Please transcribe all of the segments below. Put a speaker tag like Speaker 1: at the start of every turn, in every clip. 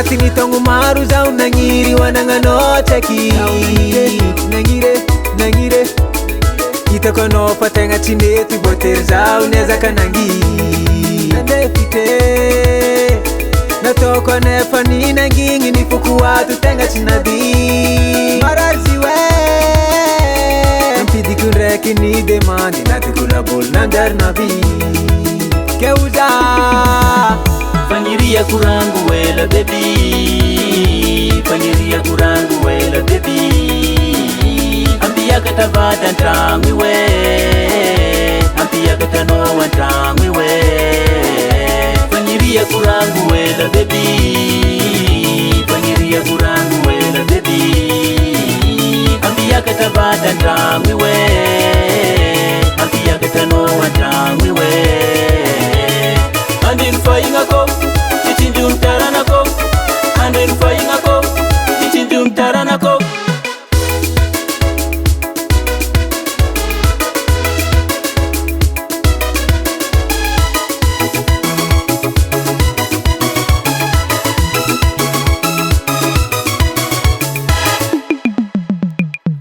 Speaker 1: Agnatin'ny taogno maro zaho nagniry hoanagnanao tsaiky. Nagnire hitako anao fa tegna tsy mety voatery zaho niezaka nandefite. Nataoko anefa ny nangigny ny foko ato tegna tsy nady. Marazy we nampidiko ndraiky ny demandy natoko laboly nanjary navy. Keuza
Speaker 2: Fanyiria kurangu wela baby, fanyiria kurangu wela baby. Ambia kata vada ntangwi we, ambia kata noa ntangwi we. Fanyiria kurangu wela baby, fanyiria kurangu wela baby. Ambia kata vada ntangwi we, ambia kata noa ntangwi we. Andin faingako, tichinjum taranako. Andin faingako, tichinjum taranako.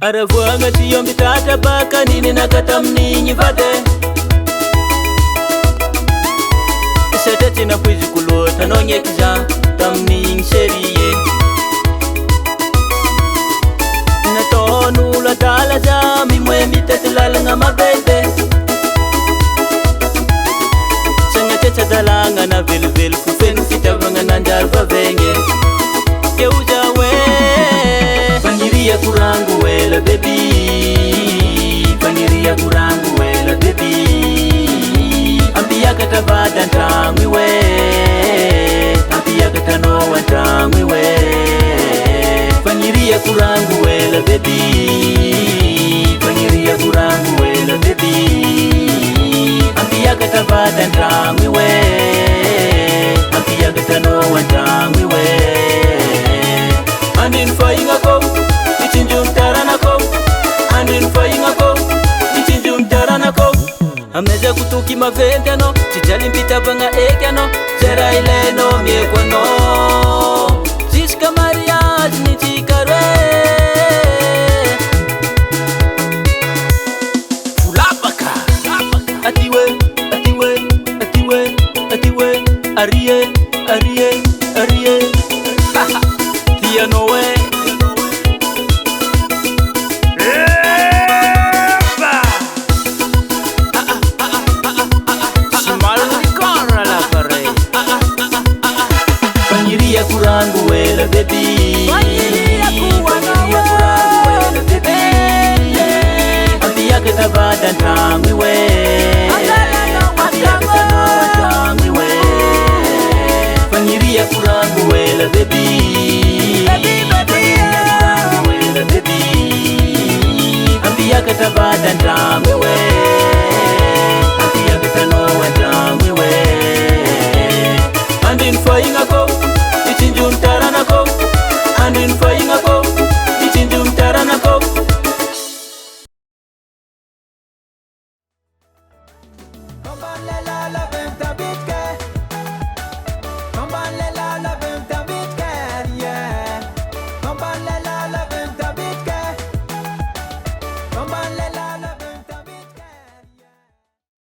Speaker 2: Aravuanga chiyombi tata baka nini nakatamni nyivade. Sete na puizi kulota no nyekija tamning seriye. Na tonu la dala jami mwe mitetilala nga mabende. Sanga techa dalanga na vilvil kufenu fitabanga nanjar vavenge. Keuja we Fanyiria kurangu wela baby, fanyiria kurangu wela baby. Ambia kata vada ntangwi we, ambia kata noa ntangwi we. Fanyiria kurangu wela baby, fanyiria kurangu wela baby. Ambia kata vada ntangwi we, ambia kata noa ntangwi we. Andin faingako, tichinjum taranako. Andin faingako, tichinjum taranako. Ameza kutuki maventano, chijali mpita banga ekano. Zera ileno miekwano, Ziska mariage ni chikarwe. Fulapaka, atiwe, atiwe, atiwe, atiwe. Arie, arie, arie. Tia nowe. Fanyiria kurangu wela baby, fanyiria kurangu wela baby. Ambia kata vada ntangwi we, ambia kata noa ntangwi we. Fanyiria kurangu wela baby, fanyiria kurangu wela baby. Ambia kata vada ntangwi we, ambia kata noa ntangwi we. Andin faingako, tichinjum taranako. Andin faingako, tichinjum taranako.
Speaker 1: Come on,